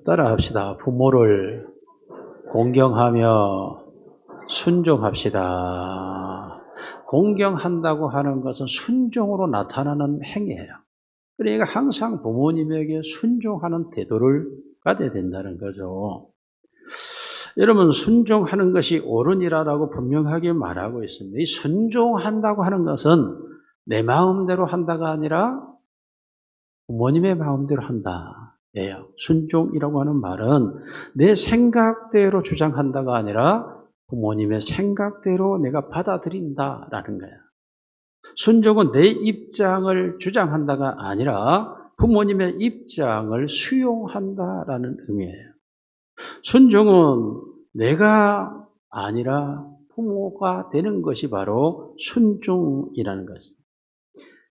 따라합시다. 부모를 공경하며 순종합시다. 공경한다고 하는 것은 순종으로 나타나는 행위예요. 그러니까 항상 부모님에게 순종하는 태도를 가져야 된다는 거죠. 여러분, 순종하는 것이 옳으니라라고 분명하게 말하고 있습니다. 이 순종한다고 하는 것은 내 마음대로 한다가 아니라 부모님의 마음대로 한다. 예요. 순종이라고 하는 말은 내 생각대로 주장한다가 아니라 부모님의 생각대로 내가 받아들인다라는 거야. 순종은 내 입장을 주장한다가 아니라 부모님의 입장을 수용한다라는 의미예요. 순종은 내가 아니라 부모가 되는 것이 바로 순종이라는 것입니다.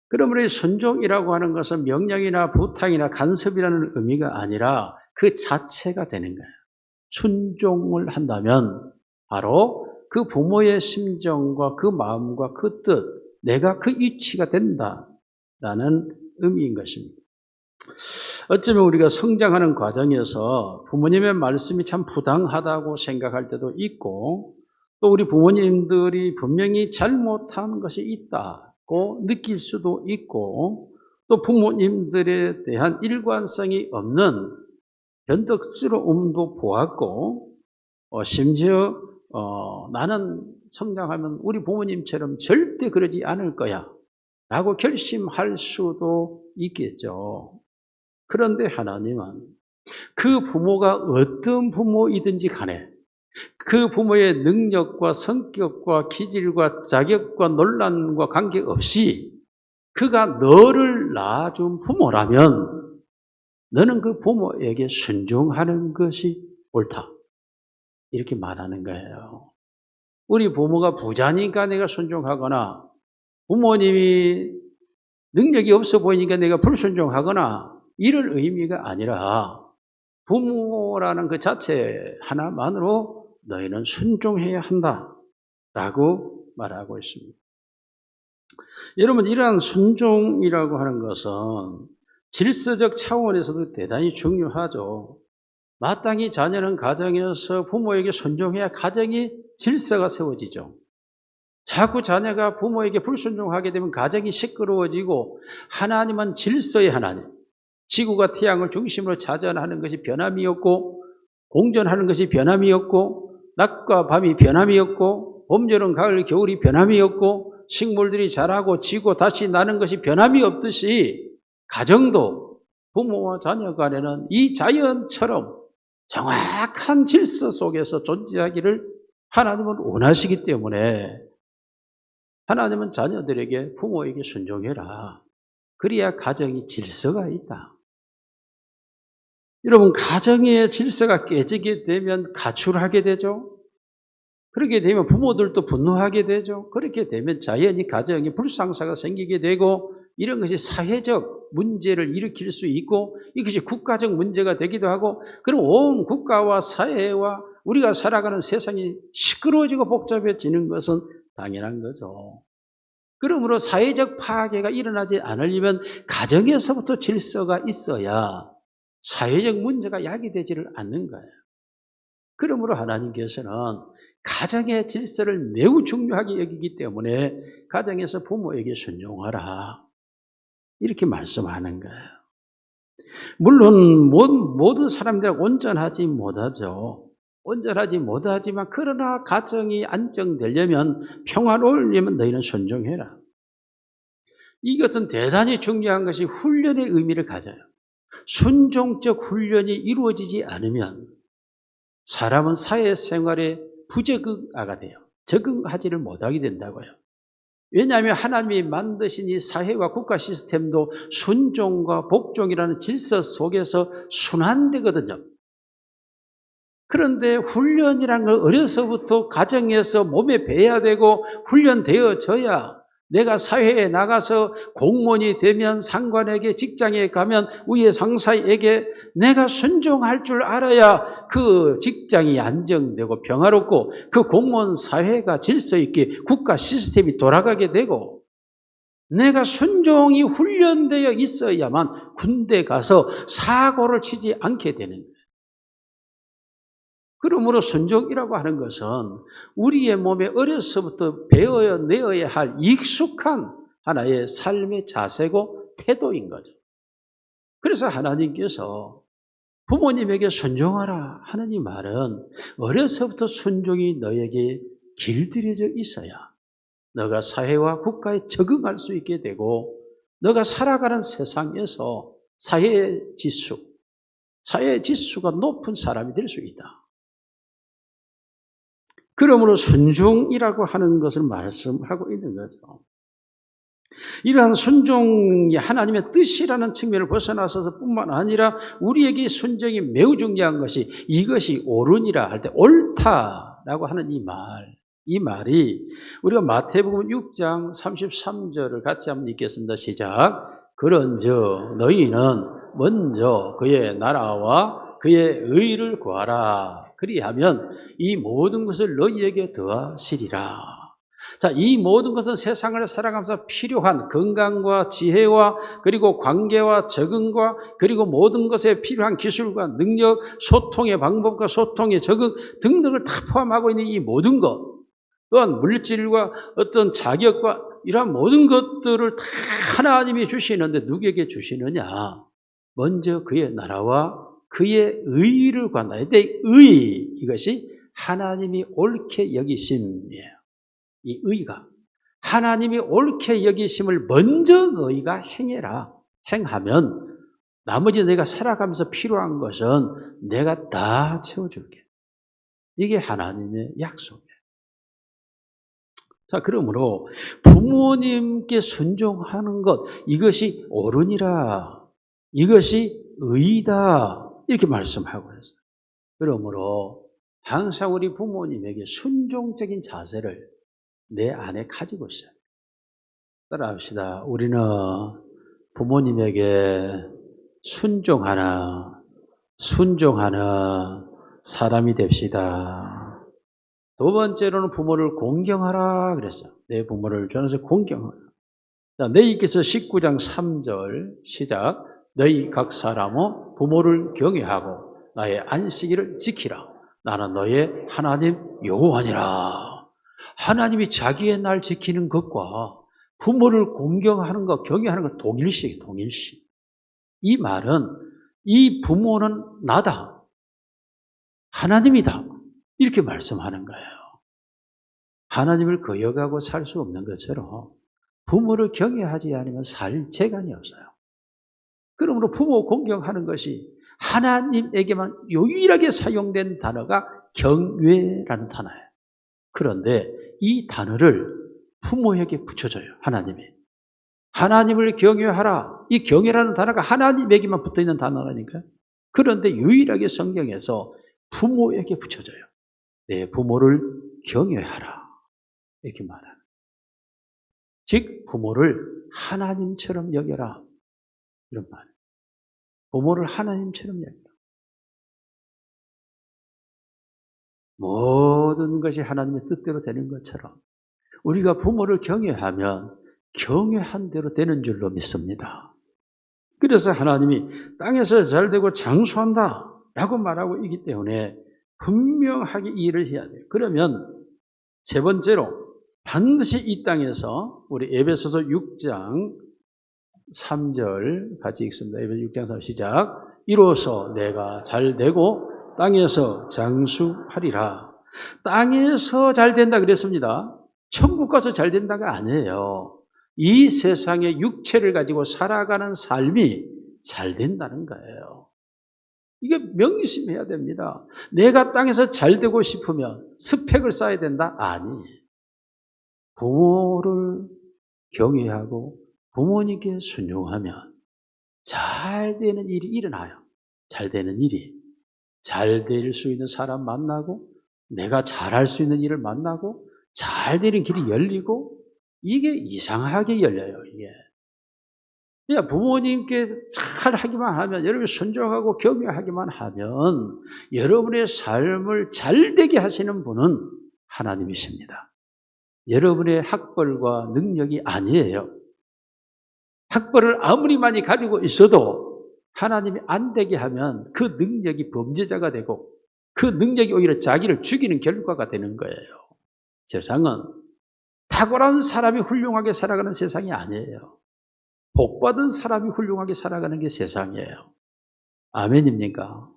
그러므로 이 순종이라고 하는 것은 명령이나 부탁이나 간섭이라는 의미가 아니라 그 자체가 되는 거예요. 순종을 한다면 바로 그 부모의 심정과 그 마음과 그 뜻, 내가 그 위치가 된다라는 의미인 것입니다. 어쩌면 우리가 성장하는 과정에서 부모님의 말씀이 참 부당하다고 생각할 때도 있고, 또 우리 부모님들이 분명히 잘못한 것이 있다고 느낄 수도 있고, 또 부모님들에 대한 일관성이 없는 변덕스러움도 보았고, 심지어 나는 성장하면 우리 부모님처럼 절대 그러지 않을 거야 라고 결심할 수도 있겠죠. 그런데 하나님은 그 부모가 어떤 부모이든지 간에 그 부모의 능력과 성격과 기질과 자격과 논란과 관계없이 그가 너를 낳아준 부모라면 너는 그 부모에게 순종하는 것이 옳다. 이렇게 말하는 거예요. 우리 부모가 부자니까 내가 순종하거나 부모님이 능력이 없어 보이니까 내가 불순종하거나 이럴 의미가 아니라 부모라는 그 자체 하나만으로 너희는 순종해야 한다라고 말하고 있습니다. 여러분, 이러한 순종이라고 하는 것은 질서적 차원에서도 대단히 중요하죠. 마땅히 자녀는 가정에서 부모에게 순종해야 가정이 질서가 세워지죠. 자꾸 자녀가 부모에게 불순종하게 되면 가정이 시끄러워지고, 하나님은 질서의 하나님, 지구가 태양을 중심으로 자전하는 것이 변함이 없고, 공전하는 것이 변함이 없고, 낮과 밤이 변함이 없고, 봄, 여름, 가을, 겨울이 변함이 없고, 식물들이 자라고 지고 다시 나는 것이 변함이 없듯이 가정도 부모와 자녀 간에는 이 자연처럼 정확한 질서 속에서 존재하기를 하나님은 원하시기 때문에 하나님은 자녀들에게 부모에게 순종해라. 그래야 가정이 질서가 있다. 여러분, 가정의 질서가 깨지게 되면 가출하게 되죠. 그렇게 되면 부모들도 분노하게 되죠. 그렇게 되면 자연히 가정에 불상사가 생기게 되고, 이런 것이 사회적 문제를 일으킬 수 있고, 이것이 국가적 문제가 되기도 하고, 그럼 온 국가와 사회와 우리가 살아가는 세상이 시끄러워지고 복잡해지는 것은 당연한 거죠. 그러므로 사회적 파괴가 일어나지 않으려면 가정에서부터 질서가 있어야 사회적 문제가 야기되지를 않는 거예요. 그러므로 하나님께서는 가정의 질서를 매우 중요하게 여기기 때문에 가정에서 부모에게 순종하라. 이렇게 말씀하는 거예요. 물론 모든 사람들이 온전하지 못하죠. 온전하지 못하지만 그러나 가정이 안정되려면 평화로우려면 너희는 순종해라. 이것은 대단히 중요한 것이 훈련의 의미를 가져요. 순종적 훈련이 이루어지지 않으면 사람은 사회생활에 부적응아가 돼요. 적응하지를 못하게 된다고요. 왜냐하면 하나님이 만드신 이 사회와 국가 시스템도 순종과 복종이라는 질서 속에서 순환되거든요. 그런데 훈련이라는 걸 어려서부터 가정에서 몸에 배야 되고 훈련되어져야 내가 사회에 나가서 공무원이 되면 상관에게 직장에 가면 위에 상사에게 내가 순종할 줄 알아야 그 직장이 안정되고 평화롭고 그 공무원 사회가 질서 있게 국가 시스템이 돌아가게 되고 내가 순종이 훈련되어 있어야만 군대 가서 사고를 치지 않게 되는 거예요. 그러므로 순종이라고 하는 것은 우리의 몸에 어려서부터 배워내어야 할 익숙한 하나의 삶의 자세고 태도인 거죠. 그래서 하나님께서 부모님에게 순종하라 하는 이 말은 어려서부터 순종이 너에게 길들여져 있어야 너가 사회와 국가에 적응할 수 있게 되고 너가 살아가는 세상에서 사회의 지수가 높은 사람이 될 수 있다. 그러므로 순종이라고 하는 것을 말씀하고 있는 거죠. 이러한 순종이 하나님의 뜻이라는 측면을 벗어나서서 뿐만 아니라 우리에게 순종이 매우 중요한 것이 이것이 옳으니라 할 때 옳다라고 하는 이 말이 우리가 마태복음 6장 33절을 같이 한번 읽겠습니다. 시작. 그런즉 너희는 먼저 그의 나라와 그의 의를 구하라. 그리하면 이 모든 것을 너희에게 더하시리라. 자, 이 모든 것은 세상을 살아가면서 필요한 건강과 지혜와 그리고 관계와 적응과 그리고 모든 것에 필요한 기술과 능력, 소통의 방법과 소통의 적응 등등을 다 포함하고 있는 이 모든 것, 또한 물질과 어떤 자격과 이러한 모든 것들을 다 하나님이 주시는데 누구에게 주시느냐? 먼저 그의 나라와 그의 의를 구한다. 이때 이것이 하나님이 옳게 여기심이에요. 이 의가 하나님이 옳게 여기심을 먼저 너희가 행하면 나머지 내가 살아가면서 필요한 것은 내가 다 채워줄게. 이게 하나님의 약속이에요. 자, 그러므로 부모님께 순종하는 것 이것이 옳으니라. 이것이 의다. 이렇게 말씀하고 있어요. 그러므로 항상 우리 부모님에게 순종적인 자세를 내 안에 가지고 있어요. 따라합시다. 우리는 부모님에게 순종하는 사람이 됩시다. 두 번째로는 부모를 공경하라 그랬어요. 내 부모를 전해서 공경하라. 자, 너희께서 19장 3절 시작. 너희 각 사람은 부모를 경외하고 나의 안식일을 지키라. 나는 너의 하나님 여호와니라. 하나님이 자기의 날 지키는 것과 부모를 공경하는 것, 경외하는 것 동일시예요. 동일시. 이 말은 이 부모는 나다. 하나님이다. 이렇게 말씀하는 거예요. 하나님을 거역하고 살 수 없는 것처럼 부모를 경외하지 않으면 살 재간이 없어요. 그러므로 부모 공경하는 것이 하나님에게만 유일하게 사용된 단어가 경외라는 단어예요. 그런데 이 단어를 부모에게 붙여줘요. 하나님이. 하나님을 경외하라. 이 경외라는 단어가 하나님에게만 붙어있는 단어라니까요. 그런데 유일하게 성경에서 부모에게 붙여줘요. 내 부모를 경외하라. 이렇게 말하는. 즉 부모를 하나님처럼 여겨라. 이런 말. 부모를 하나님처럼 여겨라. 모든 것이 하나님의 뜻대로 되는 것처럼 우리가 부모를 경외하면 경외한 대로 되는 줄로 믿습니다. 그래서 하나님이 땅에서 잘되고 장수한다 라고 말하고 있기 때문에 분명하게 이 일을 해야 돼요. 그러면 세 번째로 반드시 이 땅에서 우리 에베소서 6장 3절 같이 읽습니다. 에베소 6장 3절 시작. 이로써 내가 잘되고 땅에서 장수하리라. 땅에서 잘된다 그랬습니다. 천국 가서 잘된다가 아니에요. 이 세상의 육체를 가지고 살아가는 삶이 잘된다는 거예요. 이게 명심해야 됩니다. 내가 땅에서 잘되고 싶으면 스펙을 쌓아야 된다? 아니. 부모를 경외하고 부모님께 순종하면 잘 되는 일이 일어나요. 잘 되는 일이. 잘 될 수 있는 사람 만나고 내가 잘할 수 있는 일을 만나고 잘 되는 길이 열리고 이게 이상하게 열려요, 이게. 그냥 부모님께 잘 하기만 하면, 여러분이 순종하고 경외하기만 하면 여러분의 삶을 잘되게 하시는 분은 하나님이십니다. 여러분의 학벌과 능력이 아니에요. 학벌을 아무리 많이 가지고 있어도 하나님이 안 되게 하면 그 능력이 범죄자가 되고 그 능력이 오히려 자기를 죽이는 결과가 되는 거예요. 세상은 탁월한 사람이 훌륭하게 살아가는 세상이 아니에요. 복받은 사람이 훌륭하게 살아가는 게 세상이에요. 아멘입니까?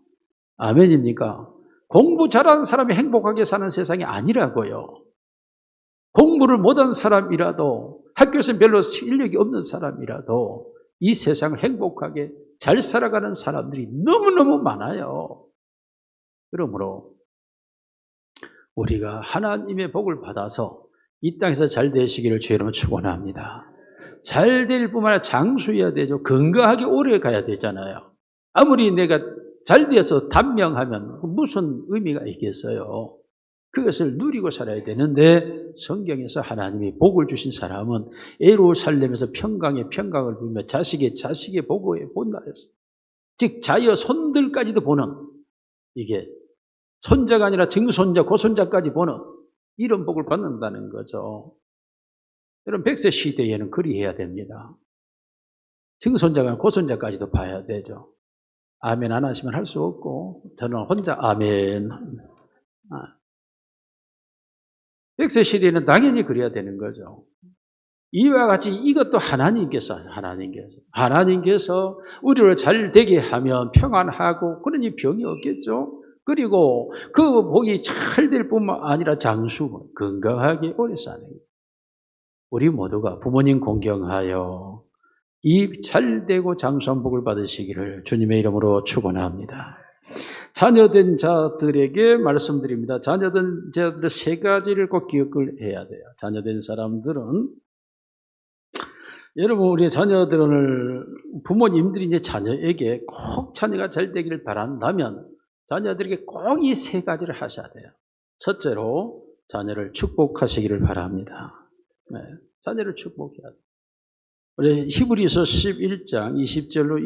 아멘입니까? 공부 잘하는 사람이 행복하게 사는 세상이 아니라고요. 공부를 못한 사람이라도, 학교에서 별로 실력이 없는 사람이라도 이 세상을 행복하게 잘 살아가는 사람들이 너무너무 많아요. 그러므로 우리가 하나님의 복을 받아서 이 땅에서 잘 되시기를 주의 이름으로 축원합니다. 잘 될 뿐만 아니라 장수해야 되죠. 건강하게 오래 가야 되잖아요. 아무리 내가 잘 되어서 단명하면 무슨 의미가 있겠어요. 그것을 누리고 살아야 되는데 성경에서 하나님이 복을 주신 사람은 예루살렘에서 평강에 평강을 부르며 자식의 복에 본다 했어요. 즉 자녀 손들까지도 보는, 이게 손자가 아니라 증손자, 고손자까지 보는 이런 복을 받는다는 거죠. 여러분 100세 시대에는 그리해야 됩니다. 증손자가 고손자까지도 봐야 되죠. 아멘 안 하시면 할 수 없고 저는 혼자 아멘. 100세 시대에는 당연히 그래야 되는 거죠. 이와 같이 이것도 하나님께서 우리를 잘 되게 하면 평안하고 그러니 병이 없겠죠. 그리고 그 복이 잘 될 뿐만 아니라 장수, 건강하게 오래 사는 거예요. 우리 모두가 부모님 공경하여 이 잘되고 장수한 복을 받으시기를 주님의 이름으로 축원합니다. 자녀된 자들에게 말씀드립니다. 자녀된 자들의 세 가지를 꼭 기억을 해야 돼요. 자녀된 사람들은, 여러분 우리 자녀들을, 부모님들이 이제 자녀에게 꼭 자녀가 잘 되기를 바란다면 자녀들에게 꼭 이 세 가지를 하셔야 돼요. 첫째로 자녀를 축복하시기를 바랍니다. 네, 자녀를 축복해야 돼요. 우리 히브리서 11장 20절로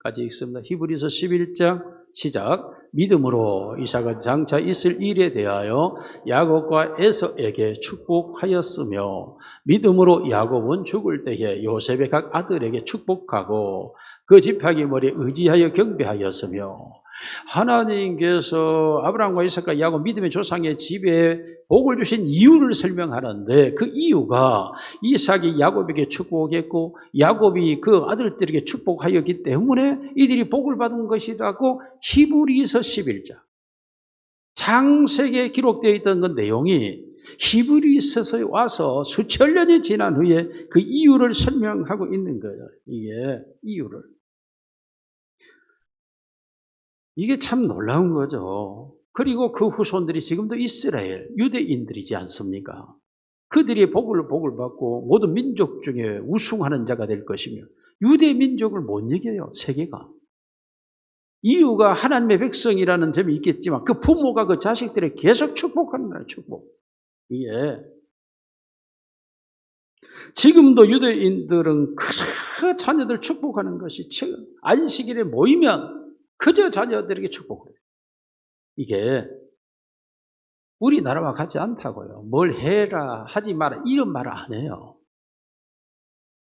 21절까지 읽습니다. 히브리서 11장 시작. 믿음으로 이삭은 장차 있을 일에 대하여 야곱과 에서에게 축복하였으며 믿음으로 야곱은 죽을 때에 요셉의 각 아들에게 축복하고 그 지팡이 머리에 의지하여 경배하였으며, 하나님께서 아브라함과 이삭과 야곱 믿음의 조상의 집에 복을 주신 이유를 설명하는데, 그 이유가 이삭이 야곱에게 축복했고 야곱이 그 아들들에게 축복하였기 때문에 이들이 복을 받은 것이라고 히브리서 11장 창세기에 기록되어 있던 그 내용이 히브리서에 와서 수천 년이 지난 후에 그 이유를 설명하고 있는 거예요. 이게 이유를. 이게 참 놀라운 거죠. 그리고 그 후손들이 지금도 이스라엘, 유대인들이지 않습니까? 그들이 복을 받고 모든 민족 중에 우승하는 자가 될 것이며, 유대 민족을 못 이겨요, 세계가. 이유가 하나님의 백성이라는 점이 있겠지만 그 부모가 그 자식들을 계속 축복하는 거예요, 축복. 이게 지금도 유대인들은 그 자녀들 축복하는 것이 안식일에 모이면 그저 자녀들에게 축복을 해요. 이게 우리나라와 같지 않다고요. 뭘 해라, 하지 마라, 이런 말을 안 해요.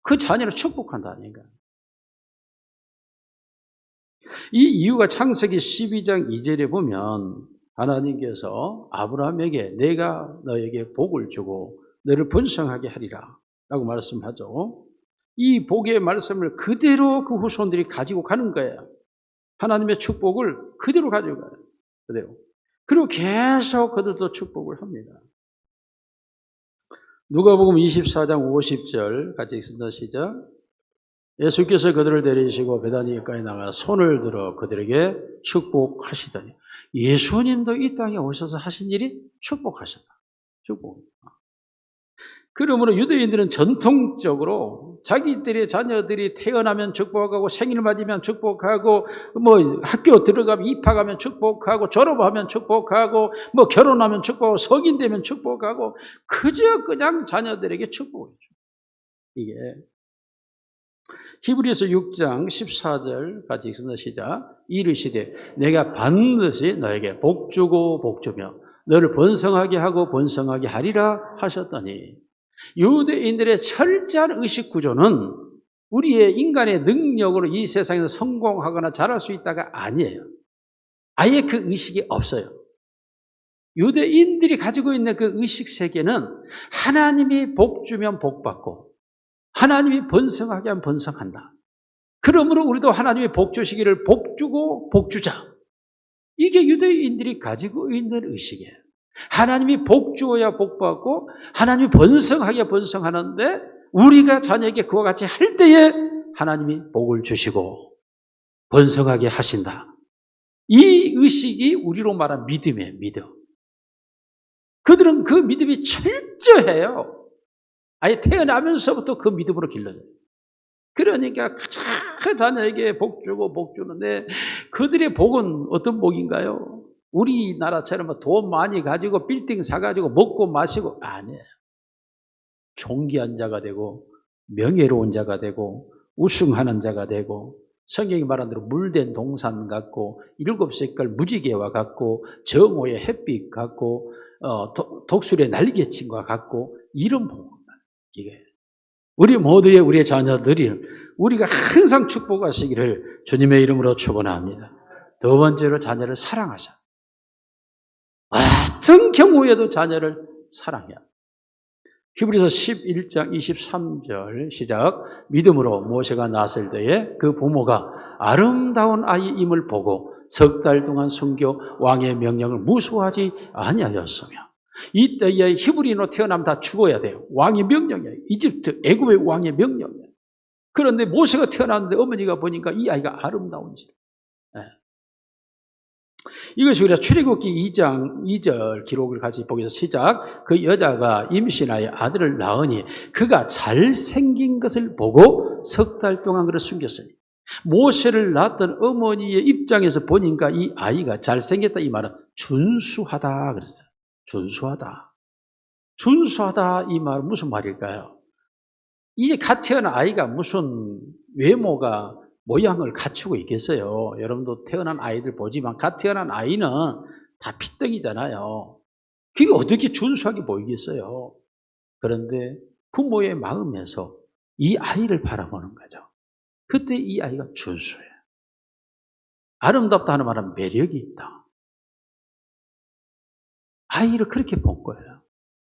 그 자녀를 축복한다니까. 이 이유가 창세기 12장 2절에 보면 하나님께서 아브라함에게 내가 너에게 복을 주고 너를 번성하게 하리라 라고 말씀하죠. 이 복의 말씀을 그대로 그 후손들이 가지고 가는 거예요. 하나님의 축복을 그대로 가지고 가요. 그대로. 그리고 계속 그들도 축복을 합니다. 누가복음 24장 50절 같이 읽습니다. 시작. 예수께서 그들을 데리시고 베다니까지 나가 손을 들어 그들에게 축복하시더니, 예수님도 이 땅에 오셔서 하신 일이 축복하셨다. 축복. 그러므로 유대인들은 전통적으로 자기들의 자녀들이 태어나면 축복하고 생일 맞으면 축복하고 뭐 학교 들어가면 입학하면 축복하고 졸업하면 축복하고 뭐 결혼하면 축복하고 성인 되면 축복하고 그저 그냥 자녀들에게 축복을 줘. 이게 히브리서 6장 14절 같이 읽습니다. 시작. 이르시되 내가 반드시 너에게 복주고 복주며 너를 번성하게 하고 번성하게 하리라 하셨더니 유대인들의 철저한 의식 구조는 우리의 인간의 능력으로 이 세상에서 성공하거나 잘할 수 있다가 아니에요. 아예 그 의식이 없어요. 유대인들이 가지고 있는 그 의식 세계는 하나님이 복 주면 복 받고 하나님이 번성하게 하면 번성한다. 그러므로 우리도 하나님이 복 주시기를 복 주고 복 주자. 이게 유대인들이 가지고 있는 의식이에요. 하나님이 복 주어야 복 받고 하나님이 번성하게 번성하는데 우리가 자녀에게 그와 같이 할 때에 하나님이 복을 주시고 번성하게 하신다. 이 의식이 우리로 말하는 믿음이에요. 믿음. 그들은 그 믿음이 철저해요. 아예 태어나면서부터 그 믿음으로 길러져요. 그러니까 가장 자녀에게 복 주고 복 주는데 그들의 복은 어떤 복인가요? 우리나라처럼 돈 많이 가지고 빌딩 사가지고 먹고 마시고 아니에요. 존귀한 자가 되고 명예로운 자가 되고 우승하는 자가 되고 성경이 말한 대로 물된 동산 같고 7색깔 무지개와 같고 정오의 햇빛 같고 독수리의 날개침과 같고 이런 복입니다. 이게 우리 모두의 우리의 자녀들이 우리가 항상 축복하시기를 주님의 이름으로 축원합니다. 두 번째로 자녀를 사랑하자. 어떤 경우에도 자녀를 사랑해야. 히브리서 11장 23절 시작. 믿음으로 모세가 낳았을 때에 그 부모가 아름다운 아이임을 보고 석 달 동안 숨겨 왕의 명령을 무수하지 아니하였으며 이때에 히브리인으로 태어나면 다 죽어야 돼요. 왕의 명령이에요. 이집트 애굽의 왕의 명령이에요. 그런데 모세가 태어났는데 어머니가 보니까 이 아이가 아름다운지. 이것이 우리가 출애굽기 2장 2절 기록을 같이 보기서 시작. 그 여자가 임신하여 아들을 낳으니 그가 잘생긴 것을 보고 석 달 동안 그를 숨겼으니 모세를 낳았던 어머니의 입장에서 보니까 이 아이가 잘생겼다 이 말은 준수하다 그랬어요. 준수하다. 준수하다 이 말은 무슨 말일까요? 이제 갓 태어난 아이가 무슨 외모가 모양을 갖추고 있겠어요. 여러분도 태어난 아이들 보지만 갓 태어난 아이는 다 피덩이잖아요. 그게 어떻게 준수하게 보이겠어요. 그런데 부모의 마음에서 이 아이를 바라보는 거죠. 그때 이 아이가 준수해요. 아름답다 하는 말은 매력이 있다. 아이를 그렇게 본 거예요.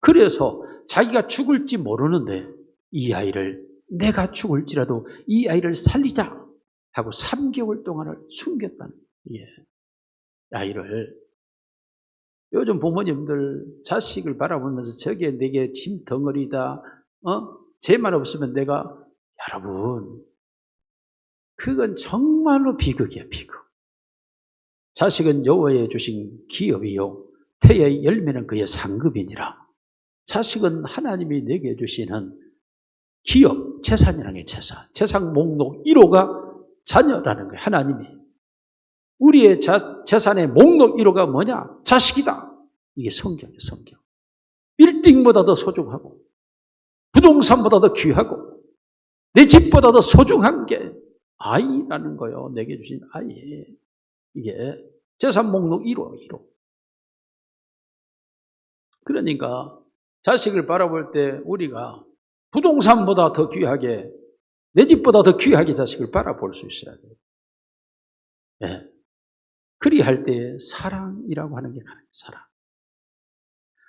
그래서 자기가 죽을지 모르는데 이 아이를 내가 죽을지라도 이 아이를 살리자 하고 3개월 동안을 숨겼다는 아이를. 요즘 부모님들 자식을 바라보면서 저게 내게 짐덩어리다. 제 말 없으면 내가 여러분 그건 정말로 비극이야 비극. 자식은 여호와의 주신 기업이요 태의 열매는 그의 상급이니라. 자식은 하나님이 내게 주시는 기업, 재산이라는 게 재산 목록 1호가 자녀라는 거예요. 하나님이. 우리의 재산의 목록 1호가 뭐냐? 자식이다. 이게 성경이에요. 성경. 빌딩보다 더 소중하고 부동산보다 더 귀하고 내 집보다 더 소중한 게 아이라는 거예요. 내게 주신 아이. 이게 재산 목록 1호. 그러니까 자식을 바라볼 때 우리가 부동산보다 더 귀하게 내 집보다 더 귀하게 자식을 바라볼 수 있어야 돼요. 네. 그리할 때 사랑이라고 하는 게 가능해요. 사랑.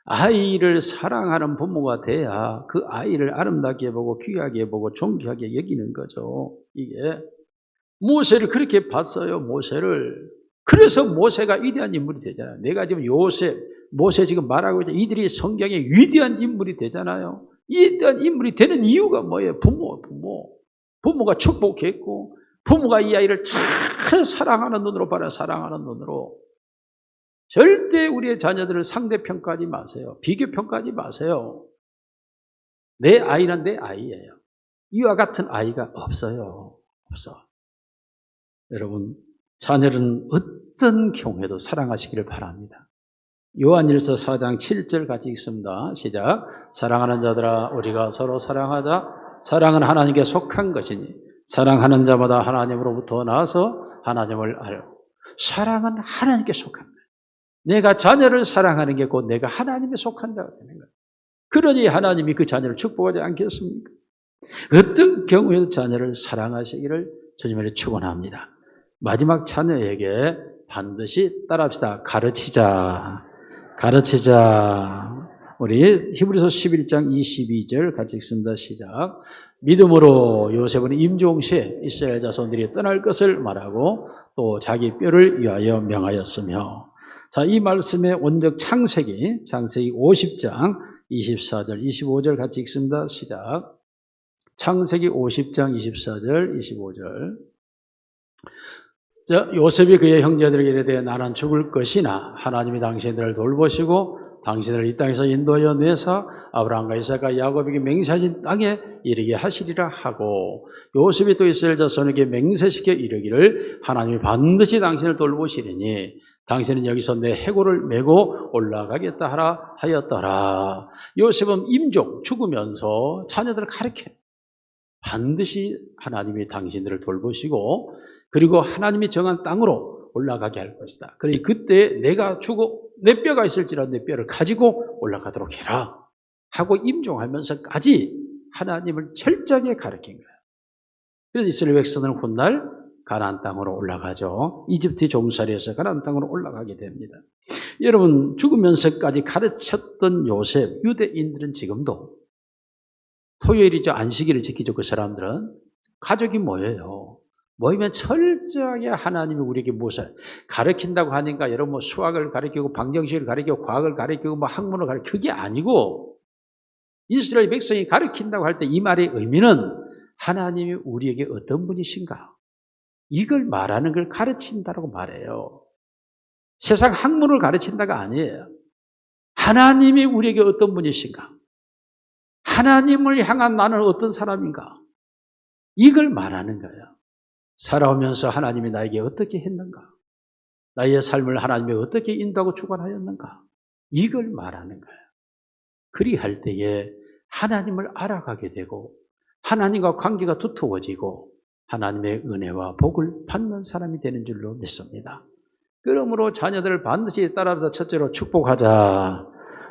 아이를 사랑하는 부모가 돼야 그 아이를 아름답게 보고 귀하게 보고 존귀하게 여기는 거죠. 이게 모세를 그렇게 봤어요. 모세를. 그래서 모세가 위대한 인물이 되잖아요. 내가 지금 모세 지금 말하고 있잖아요. 이들이 성경에 위대한 인물이 되잖아요. 위대한 인물이 되는 이유가 뭐예요? 부모가 축복했고 부모가 이 아이를 잘 사랑하는 눈으로 봐라. 사랑하는 눈으로. 절대 우리의 자녀들을 상대평가하지 마세요. 비교평가하지 마세요. 내 아이는 내 아이예요. 이와 같은 아이가 없어요. 없어. 여러분, 자녀는 어떤 경우에도 사랑하시기를 바랍니다. 요한일서 4장 7절 같이 읽습니다. 시작. 사랑하는 자들아 우리가 서로 사랑하자. 사랑은 하나님께 속한 것이니 사랑하는 자마다 하나님으로부터 나서 하나님을 알고. 사랑은 하나님께 속한 거예요. 내가 자녀를 사랑하는 게 곧 내가 하나님에 속한 자가 되는 거예요. 그러니 하나님이 그 자녀를 축복하지 않겠습니까? 어떤 경우에도 자녀를 사랑하시기를 주님을 축원합니다. 마지막 자녀에게 반드시 따라합시다. 가르치자. 우리 히브리서 11장 22절 같이 읽습니다. 시작. 믿음으로 요셉은 임종시에 이스라엘 자손들이 떠날 것을 말하고 또 자기 뼈를 위하여 명하였으며. 자, 이 말씀의 원적 창세기 50장 24절 25절 같이 읽습니다. 시작. 창세기 50장 24절 25절. 자, 요셉이 그의 형제들에게 이르되 나는 죽을 것이나 하나님이 당신들을 돌보시고 당신을 이 땅에서 인도하여 내사 아브라함과 이삭과 야곱에게 맹세하신 땅에 이르게 하시리라 하고, 요셉이 또 이스라엘 자손에게 맹세시켜 이르기를 하나님이 반드시 당신을 돌보시리니 당신은 여기서 내 해골을 메고 올라가겠다 하라 하였더라. 요셉은 임종 죽으면서 자녀들을 가르쳐요. 반드시 하나님이 당신들을 돌보시고 그리고 하나님이 정한 땅으로 올라가게 할 것이다. 그러니 그때 내가 죽어 내 뼈가 있을지라도 내 뼈를 가지고 올라가도록 해라 하고 임종하면서까지 하나님을 철저하게 가르친 거예요. 그래서 이스라엘 백성들은 훗날 가나안 땅으로 올라가죠. 이집트 종살이에서 가나안 땅으로 올라가게 됩니다. 여러분, 죽으면서까지 가르쳤던 요셉, 유대인들은 지금도 토요일이죠. 안식일을 지키죠. 그 사람들은 가족이 모여요. 모이면 철저하게 하나님이 우리에게 무엇을 가르친다고 하니까 여러분 뭐 수학을 가르치고 방정식을 가르치고 과학을 가르치고 뭐 학문을 가르치고 그게 아니고, 이스라엘 백성이 가르친다고 할 때 이 말의 의미는 하나님이 우리에게 어떤 분이신가 이걸 말하는 걸 가르친다라고 말해요. 세상 학문을 가르친다가 아니에요. 하나님이 우리에게 어떤 분이신가, 하나님을 향한 나는 어떤 사람인가, 이걸 말하는 거예요. 살아오면서 하나님이 나에게 어떻게 했는가, 나의 삶을 하나님이 어떻게 인도하고 주관하였는가, 이걸 말하는 거예요. 그리할 때에 하나님을 알아가게 되고 하나님과 관계가 두터워지고 하나님의 은혜와 복을 받는 사람이 되는 줄로 믿습니다. 그러므로 자녀들을 반드시 따라서 첫째로 축복하자,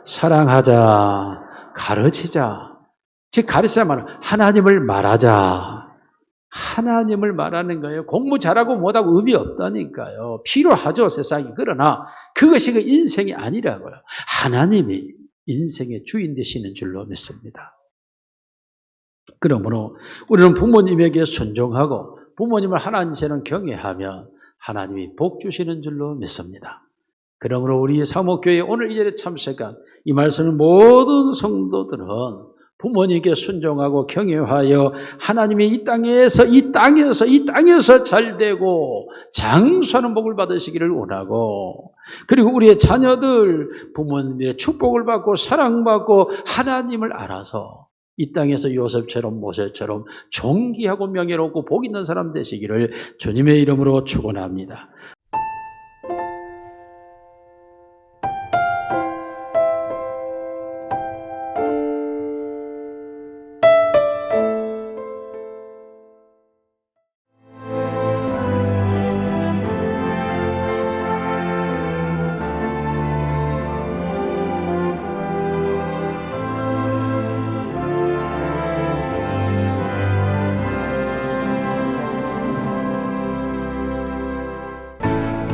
사랑하자, 가르치자. 즉 가르치자 말은 하나님을 말하자. 하나님을 말하는 거예요. 공부 잘하고 못하고 의미 없다니까요. 필요하죠, 세상이. 그러나 그것이 그 인생이 아니라고요. 하나님이 인생의 주인 되시는 줄로 믿습니다. 그러므로 우리는 부모님에게 순종하고 부모님을 하나님처럼 경외하면 하나님이 복 주시는 줄로 믿습니다. 그러므로 우리 사목교회 오늘 이 자리에 참석한 이 말씀을 모든 성도들은 부모님께 순종하고 경외하여 하나님이 이 땅에서 잘되고 장수하는 복을 받으시기를 원하고, 그리고 우리의 자녀들 부모님의 축복을 받고 사랑받고 하나님을 알아서 이 땅에서 요셉처럼 모세처럼 존귀하고 명예롭고 복 있는 사람 되시기를 주님의 이름으로 축원합니다.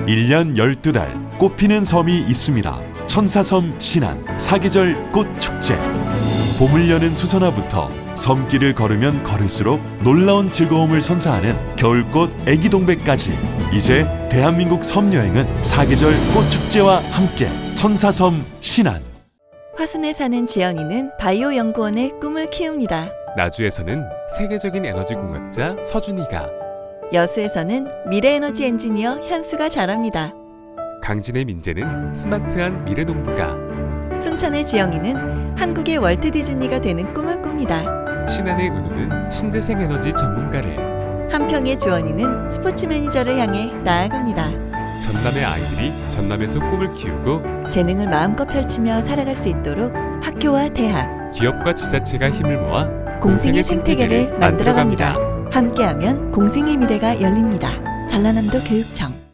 1년 12달 꽃피는 섬이 있습니다. 천사섬 신안 사계절 꽃축제. 봄을 여는 수선화부터 섬길을 걸으면 걸을수록 놀라운 즐거움을 선사하는 겨울꽃 애기동백까지, 이제 대한민국 섬여행은 사계절 꽃축제와 함께 천사섬 신안. 화순에 사는 지연이는 바이오 연구원의 꿈을 키웁니다. 나주에서는 세계적인 에너지 공학자 서준이가, 여수에서는 미래에너지 엔지니어 현수가 자랍니다. 강진의 민재는 스마트한 미래농부가, 순천의 지영이는 한국의 월트 디즈니가 되는 꿈을 꿉니다. 신한의 은우는 신재생 에너지 전문가를, 한평의 주원이는 스포츠 매니저를 향해 나아갑니다. 전남의 아이들이 전남에서 꿈을 키우고 재능을 마음껏 펼치며 살아갈 수 있도록 학교와 대학, 기업과 지자체가 힘을 모아 공생의 생태계를 만들어갑니다. 함께하면 공생의 미래가 열립니다. 전라남도 교육청